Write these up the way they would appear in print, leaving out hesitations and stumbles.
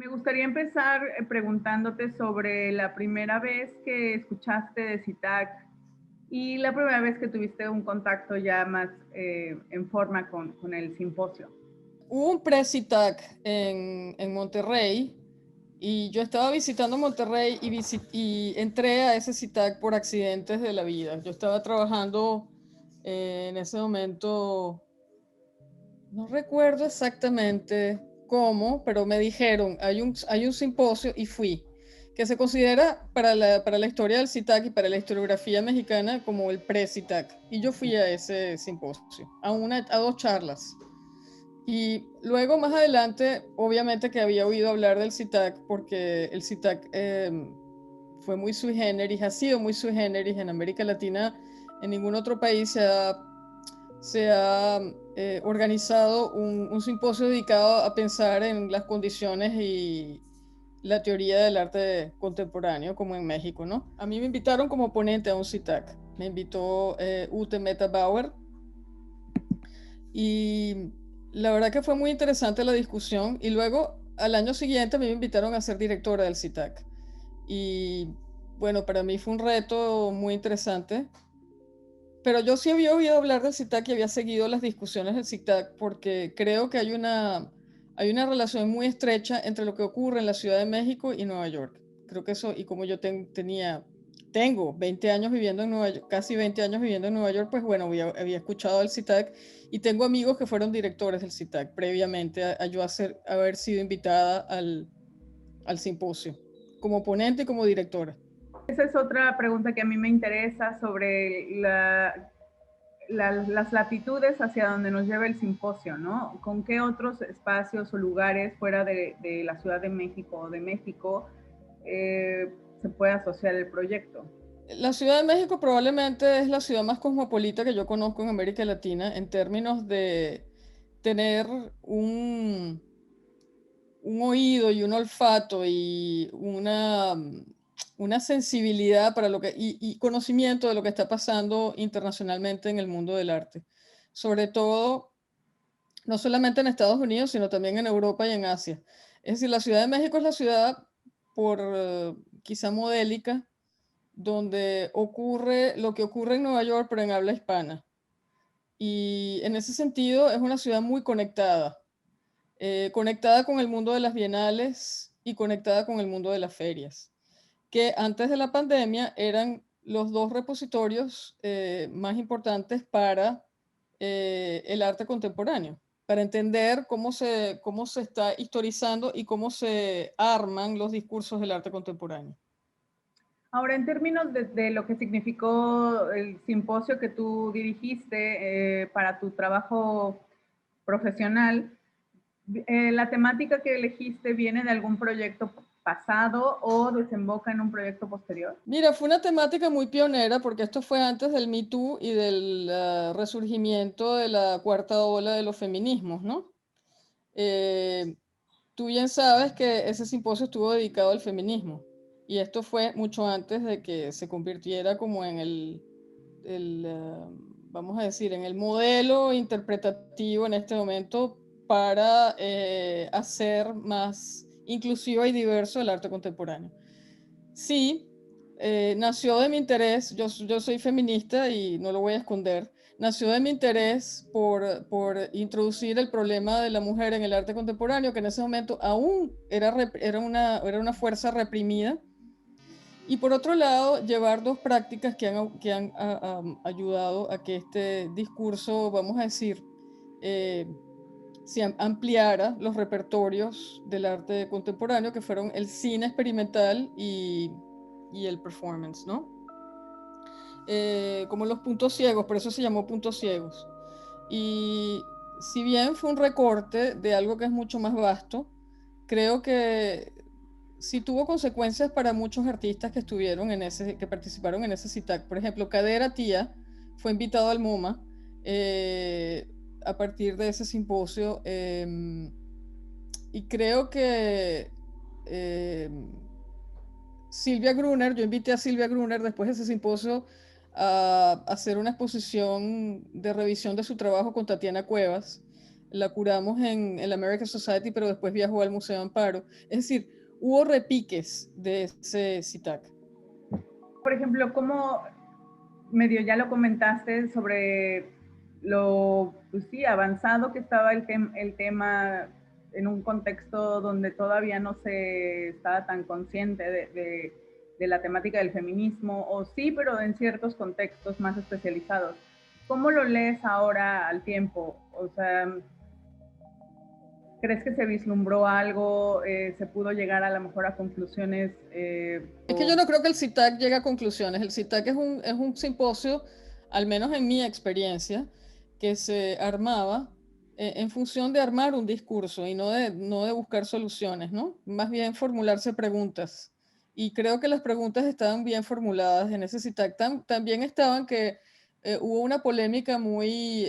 Me gustaría empezar preguntándote sobre la primera vez que escuchaste de CITAC y la primera vez que tuviste un contacto ya más en forma con el simposio. Hubo un Pressitac en Monterrey y yo estaba visitando Monterrey y entré a ese CITAC por accidentes de la vida. Yo estaba trabajando en ese momento, no recuerdo exactamente cómo, pero me dijeron, hay un simposio y fui, que se considera para la historia del CITAC y para la historiografía mexicana como el Pressitac. Y yo fui a ese simposio, a dos charlas. Y luego más adelante, obviamente que había oído hablar del CITAC, porque el CITAC fue muy sui generis, ha sido muy sui generis en América Latina. En ningún otro país se ha organizado un simposio dedicado a pensar en las condiciones y la teoría del arte contemporáneo, como en México, ¿no? A mí me invitaron como ponente a un CITAC. Me invitó Ute Meta-Bauer, y la verdad que fue muy interesante la discusión. Y luego, al año siguiente, me invitaron a ser directora del CITAC. Y bueno, para mí fue un reto muy interesante. Pero yo sí había oído hablar del CITAC y había seguido las discusiones del CITAC porque creo que hay una relación muy estrecha entre lo que ocurre en la Ciudad de México y Nueva York. Creo que eso, y como yo tengo 20 años viviendo en Nueva York, casi 20 años viviendo en Nueva York, pues bueno, había escuchado del CITAC y tengo amigos que fueron directores del CITAC previamente a yo haber sido invitada al simposio, como ponente y como directora. Esa es otra pregunta que a mí me interesa sobre las latitudes hacia donde nos lleva el simposio, ¿no? ¿Con qué otros espacios o lugares fuera de la Ciudad de México o de México se puede asociar el proyecto? La Ciudad de México probablemente es la ciudad más cosmopolita que yo conozco en América Latina en términos de tener un oído y un olfato y una sensibilidad para y conocimiento de lo que está pasando internacionalmente en el mundo del arte. Sobre todo, no solamente en Estados Unidos, sino también en Europa y en Asia. Es decir, la Ciudad de México es la ciudad, por quizá modélica, donde ocurre lo que ocurre en Nueva York, pero en habla hispana. Y en ese sentido es una ciudad muy conectada, conectada con el mundo de las bienales y conectada con el mundo de las ferias, que antes de la pandemia eran los dos repositorios más importantes para el arte contemporáneo, para entender cómo se está historizando y cómo se arman los discursos del arte contemporáneo. Ahora, en términos de lo que significó el simposio que tú dirigiste para tu trabajo profesional, ¿la temática que elegiste viene de algún proyecto pasado o desemboca en un proyecto posterior? Mira, fue una temática muy pionera porque esto fue antes del Me Too y del resurgimiento de la cuarta ola de los feminismos, ¿no? Eh, Tú bien sabes que ese simposio estuvo dedicado al feminismo y esto fue mucho antes de que se convirtiera como en vamos a decir, en el modelo interpretativo en este momento para hacer más inclusivo y diverso el arte contemporáneo. Sí, nació de mi interés, yo soy feminista y no lo voy a esconder, nació de mi interés por introducir el problema de la mujer en el arte contemporáneo, que en ese momento aún era una fuerza reprimida, y por otro lado, llevar dos prácticas que han ayudado a que este discurso, vamos a decir, eh, se ampliara los repertorios del arte contemporáneo, que fueron el cine experimental y el performance, ¿no? Como los puntos ciegos, por eso se llamó puntos ciegos. Y si bien fue un recorte de algo que es mucho más vasto, creo que sí tuvo consecuencias para muchos artistas que participaron en ese CITAC. Por ejemplo, Cadera Tía fue invitado al MoMA eh, a partir de ese simposio, y creo que eh, Silvia Gruner, yo invité a Silvia Gruner después de ese simposio a hacer una exposición de revisión de su trabajo con Tatiana Cuevas. la curamos en el American Society, pero después viajó al Museo Amparo. Es decir, hubo repiques de ese CITAC. Por ejemplo, ¿cómo medio ya lo comentaste sobre lo, pues sí, avanzado que estaba el tema en un contexto donde todavía no se estaba tan consciente de la temática del feminismo, o sí, pero en ciertos contextos más especializados? ¿Cómo lo lees ahora al tiempo? O sea, ¿crees que se vislumbró algo? ¿Se pudo llegar a lo mejor a conclusiones? Es que yo no creo que el CITAC llegue a conclusiones. El CITAC es un simposio, al menos en mi experiencia, que se armaba en función de armar un discurso y no de buscar soluciones, ¿no? Más bien formularse preguntas. Y creo que las preguntas estaban bien formuladas en ese CITAC. También estaban que hubo una polémica muy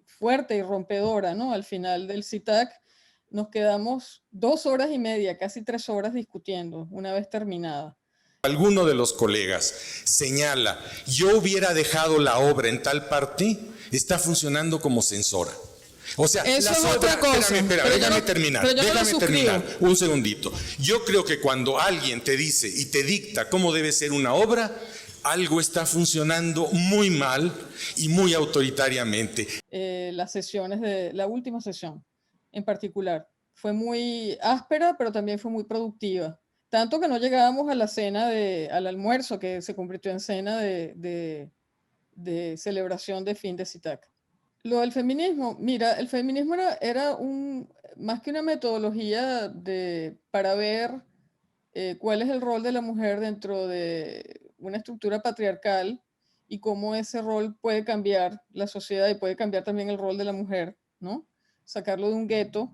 fuerte y rompedora, ¿no? Al final del CITAC nos quedamos 2 horas y media, casi 3 horas discutiendo una vez terminada. Alguno de los colegas señala, yo hubiera dejado la obra en tal parte, está funcionando como censora. O sea, eso es otra cosa. Déjame terminar, un segundito. Yo creo que cuando alguien te dice y te dicta cómo debe ser una obra, algo está funcionando muy mal y muy autoritariamente. Las sesiones de la última sesión en particular fue muy áspera, pero también fue muy productiva. Tanto que no llegábamos a la cena, al almuerzo, que se convirtió en cena de celebración de fin de CITAC. Lo del feminismo, mira, el feminismo era más que una metodología para ver cuál es el rol de la mujer dentro de una estructura patriarcal y cómo ese rol puede cambiar la sociedad y puede cambiar también el rol de la mujer, ¿no? Sacarlo de un gueto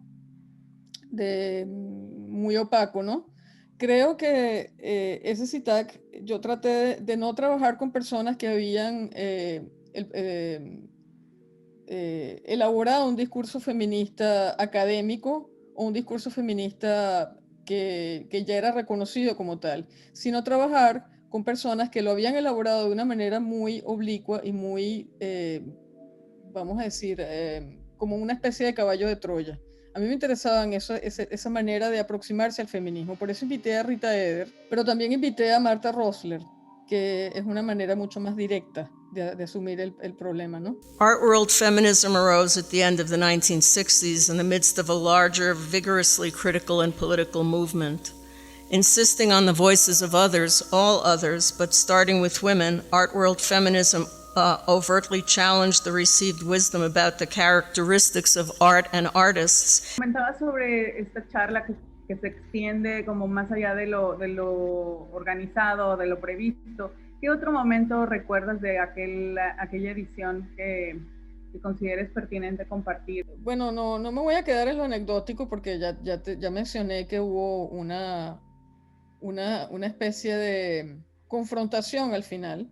muy opaco, ¿no? Creo que ese CITAC, yo traté de no trabajar con personas que habían elaborado un discurso feminista académico o un discurso feminista que ya era reconocido como tal, sino trabajar con personas que lo habían elaborado de una manera muy oblicua y muy, vamos a decir, como una especie de caballo de Troya. A mí me interesaba esa manera de aproximarse al feminismo. Por eso invité a Rita Eder, pero también invité a Marta Rosler, que es una manera mucho más directa de asumir el problema, ¿no? Art world feminism arose at the end of the 1960s in the midst of a larger, vigorously critical and political movement. Insisting on the voices of others, all others, but starting with women, art world feminism overtly challenged the received wisdom about the characteristics of art and artists. Comentaba sobre esta charla que se extiende como más allá de lo organizado, de lo previsto. ¿Qué otro momento recuerdas de aquella edición que consideres pertinente compartir? Bueno, no me voy a quedar en lo anecdótico porque ya mencioné que hubo una especie de confrontación al final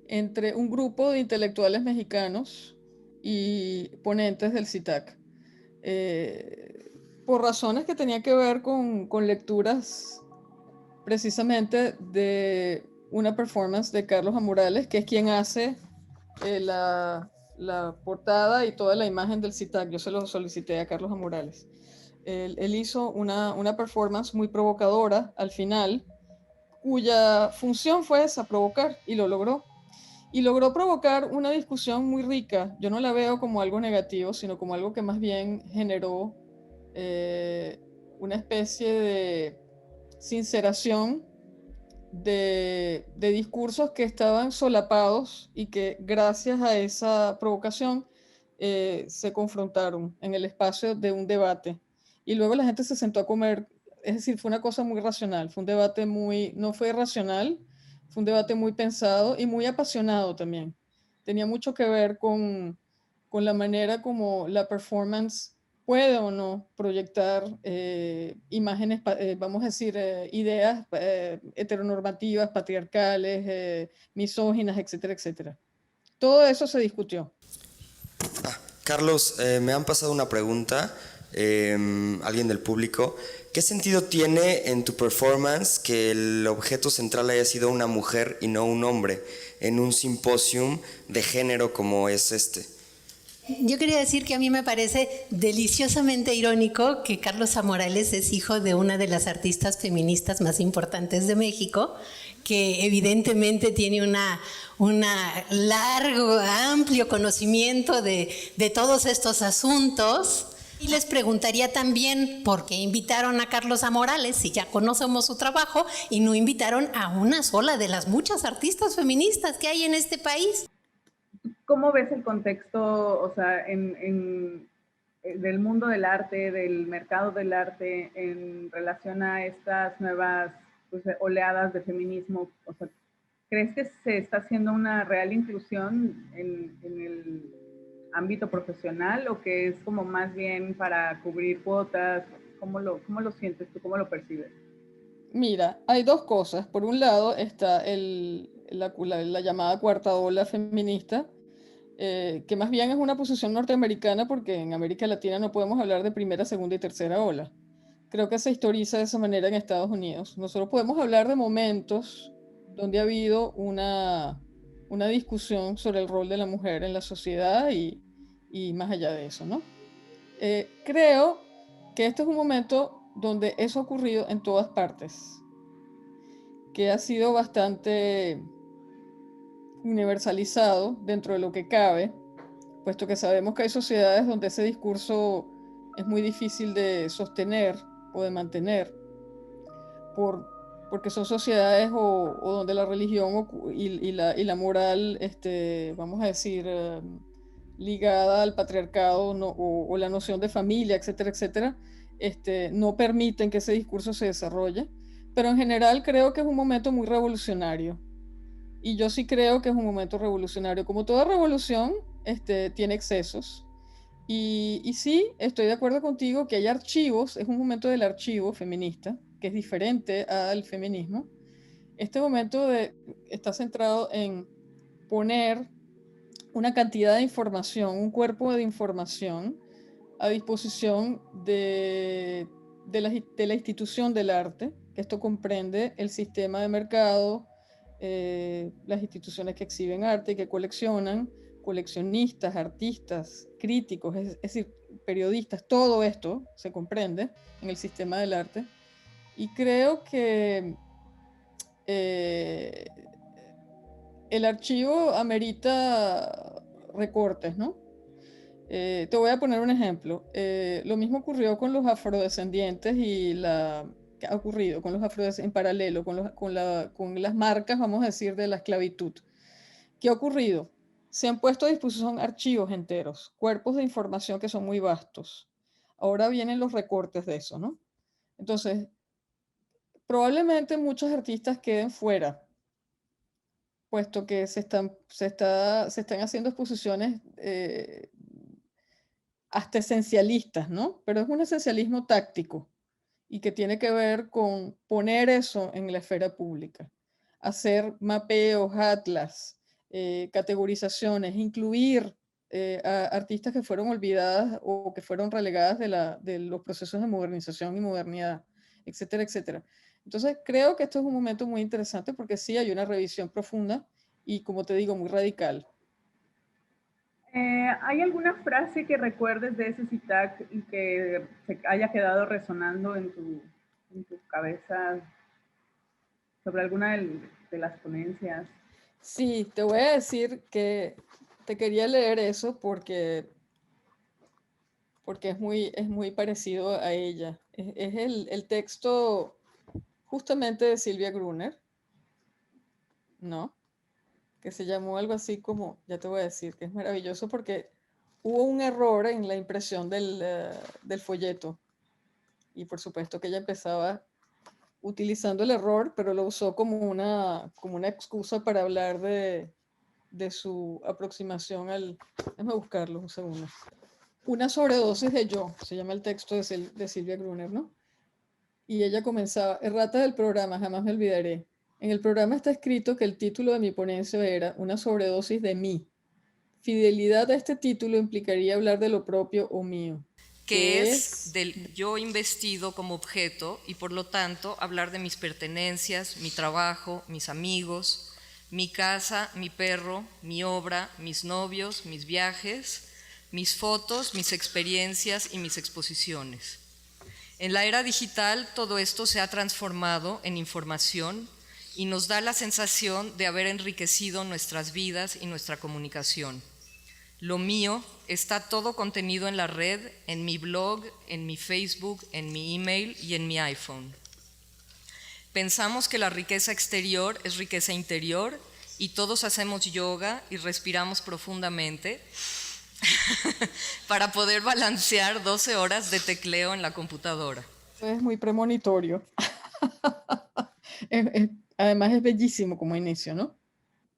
entre un grupo de intelectuales mexicanos y ponentes del CITAC, por razones que tenían que ver con lecturas precisamente de una performance de Carlos Amorales, que es quien hace la portada y toda la imagen del CITAC. Yo se lo solicité a Carlos Amorales. Él hizo una performance muy provocadora al final, cuya función fue esa, provocar, y lo logró. Y logró provocar una discusión muy rica. Yo no la veo como algo negativo, sino como algo que más bien generó una especie de sinceración de discursos que estaban solapados y que gracias a esa provocación se confrontaron en el espacio de un debate. Y luego la gente se sentó a comer, es decir, fue una cosa muy racional, fue un debate no fue racional, fue un debate muy pensado y muy apasionado también. Tenía mucho que ver con la manera como la performance puede o no proyectar imágenes, vamos a decir, ideas heteronormativas, patriarcales, misóginas, etcétera, etcétera. Todo eso se discutió. Carlos, me han pasado una pregunta. alguien del público, ¿qué sentido tiene en tu performance que el objeto central haya sido una mujer y no un hombre en un simposium de género como es este? Yo quería decir que a mí me parece deliciosamente irónico que Carlos Amorales es hijo de una de las artistas feministas más importantes de México, que evidentemente tiene un largo, amplio conocimiento de todos estos asuntos. Y les preguntaría también por qué invitaron a Carlos Amorales, si ya conocemos su trabajo, y no invitaron a una sola de las muchas artistas feministas que hay en este país. ¿Cómo ves el contexto, o sea, del mundo del arte, del mercado del arte, en relación a estas nuevas oleadas de feminismo? O sea, ¿crees que se está haciendo una real inclusión en el ámbito profesional o que es como más bien para cubrir cuotas? ¿Cómo lo sientes tú? ¿Cómo lo percibes? Mira, hay dos cosas. Por un lado está la llamada cuarta ola feminista, que más bien es una posición norteamericana porque en América Latina no podemos hablar de primera, segunda y tercera ola. Creo que se historiza de esa manera en Estados Unidos. Nosotros podemos hablar de momentos donde ha habido una discusión sobre el rol de la mujer en la sociedad y más allá de eso, ¿no? Creo que este es un momento donde eso ha ocurrido en todas partes, que ha sido bastante universalizado dentro de lo que cabe, puesto que sabemos que hay sociedades donde ese discurso es muy difícil de sostener o de mantener, porque son sociedades o donde la religión y la moral, vamos a decir, ligada al patriarcado o la noción de familia, etcétera, etcétera, no permiten que ese discurso se desarrolle. Pero en general creo que es un momento muy revolucionario. Y yo sí creo que es un momento revolucionario. Como toda revolución, tiene excesos. Y sí, estoy de acuerdo contigo que hay archivos, es un momento del archivo feminista, que es diferente al feminismo. Este momento está centrado en poner una cantidad de información, un cuerpo de información a disposición de la institución del arte, que esto comprende el sistema de mercado, las instituciones que exhiben arte y que coleccionan, coleccionistas, artistas, críticos, es decir, periodistas, todo esto se comprende en el sistema del arte. Y creo que el archivo amerita recortes, ¿no? Te voy a poner un ejemplo. Lo mismo ocurrió con los afrodescendientes ¿qué ha ocurrido con los afrodescendientes en paralelo con las marcas, vamos a decir, de la esclavitud? ¿Qué ha ocurrido? Se han puesto a disposición archivos enteros, cuerpos de información que son muy vastos. Ahora vienen los recortes de eso, ¿no? Entonces, probablemente muchos artistas queden fuera, puesto que se están haciendo exposiciones hasta esencialistas, ¿no? Pero es un esencialismo táctico y que tiene que ver con poner eso en la esfera pública, hacer mapeos, atlas, categorizaciones, incluir a artistas que fueron olvidadas o que fueron relegadas de los procesos de modernización y modernidad, etcétera, etcétera. Entonces creo que esto es un momento muy interesante porque sí hay una revisión profunda y, como te digo, muy radical. ¿Hay alguna frase que recuerdes de ese CITAC y que se haya quedado resonando en tu cabeza sobre alguna de las ponencias? Sí, te voy a decir que te quería leer eso porque es muy parecido a ella. Es el texto justamente de Silvia Gruner, ¿no? Que se llamó algo así como, ya te voy a decir, que es maravilloso porque hubo un error en la impresión del folleto. Y por supuesto que ella empezaba utilizando el error, pero lo usó como una excusa para hablar de su aproximación al... Déjame buscarlo un segundo. Una sobredosis de yo, se llama el texto de Silvia Gruner, ¿no? Y ella comenzaba, errata del programa, jamás me olvidaré. En el programa está escrito que el título de mi ponencia era Una sobredosis de mí. Fidelidad a este título implicaría hablar de lo propio o mío. que es del yo investido como objeto y por lo tanto hablar de mis pertenencias, mi trabajo, mis amigos, mi casa, mi perro, mi obra, mis novios, mis viajes, mis fotos, mis experiencias y mis exposiciones. En la era digital todo esto se ha transformado en información y nos da la sensación de haber enriquecido nuestras vidas y nuestra comunicación. Lo mío está todo contenido en la red, en mi blog, en mi Facebook, en mi email y en mi iPhone. Pensamos que la riqueza exterior es riqueza interior y todos hacemos yoga y respiramos profundamente para poder balancear 12 horas de tecleo en la computadora. Es muy premonitorio. Además es bellísimo como inicio, ¿no?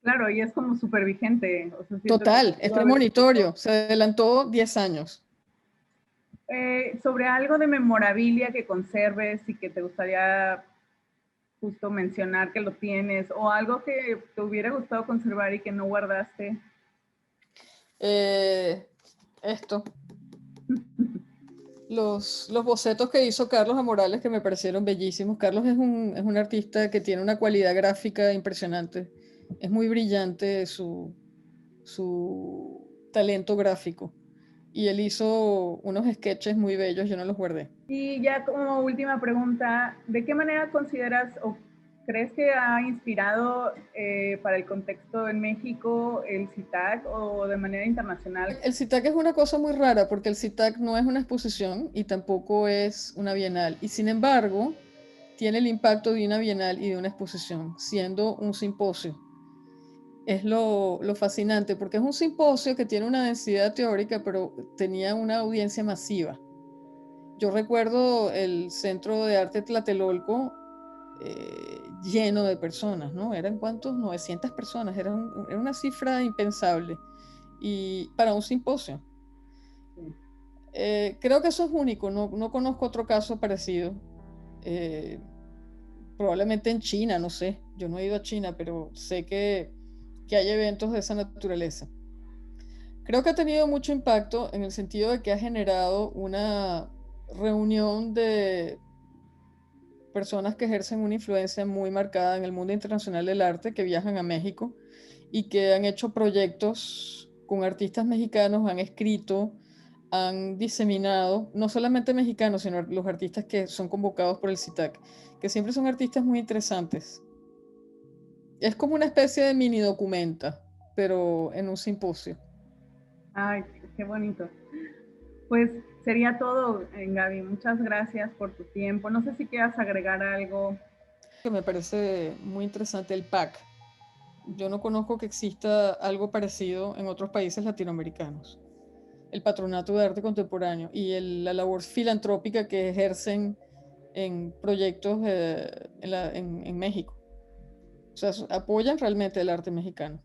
Claro, y es como súper vigente. O sea, total, es premonitorio. Se adelantó 10 años. Sobre algo de memorabilia que conserves y que te gustaría justo mencionar que lo tienes, o algo que te hubiera gustado conservar y que no guardaste. Esto. Los bocetos que hizo Carlos Amorales, que me parecieron bellísimos. Carlos es un artista que tiene una cualidad gráfica impresionante. Es muy brillante su talento gráfico. Y él hizo unos sketches muy bellos, yo no los guardé. Y ya como última pregunta, ¿de qué manera consideras o crees que ha inspirado para el contexto en México el CITAC o de manera internacional? El CITAC es una cosa muy rara porque el CITAC no es una exposición y tampoco es una bienal. Y sin embargo, tiene el impacto de una bienal y de una exposición, siendo un simposio. Es lo fascinante, porque es un simposio que tiene una densidad teórica, pero tenía una audiencia masiva. Yo recuerdo el Centro de Arte Tlatelolco lleno de personas, ¿no? ¿Eran cuántos? 900 personas, era una cifra impensable. Y para un simposio. Creo que eso es único, no conozco otro caso parecido. Probablemente en China, no sé. Yo no he ido a China, pero sé que hay eventos de esa naturaleza. Creo que ha tenido mucho impacto en el sentido de que ha generado una reunión de personas que ejercen una influencia muy marcada en el mundo internacional del arte, que viajan a México y que han hecho proyectos con artistas mexicanos, han escrito, han diseminado, no solamente mexicanos, sino los artistas que son convocados por el CITAC, que siempre son artistas muy interesantes. Es como una especie de mini documenta, pero en un simposio. Ay, qué bonito. Pues sería todo, Gaby. Muchas gracias por tu tiempo. No sé si quieras agregar algo. Que me parece muy interesante el PAC. Yo no conozco que exista algo parecido en otros países latinoamericanos. El Patronato de Arte Contemporáneo y la labor filantrópica que ejercen en proyectos en México. O sea, apoyan realmente el arte mexicano.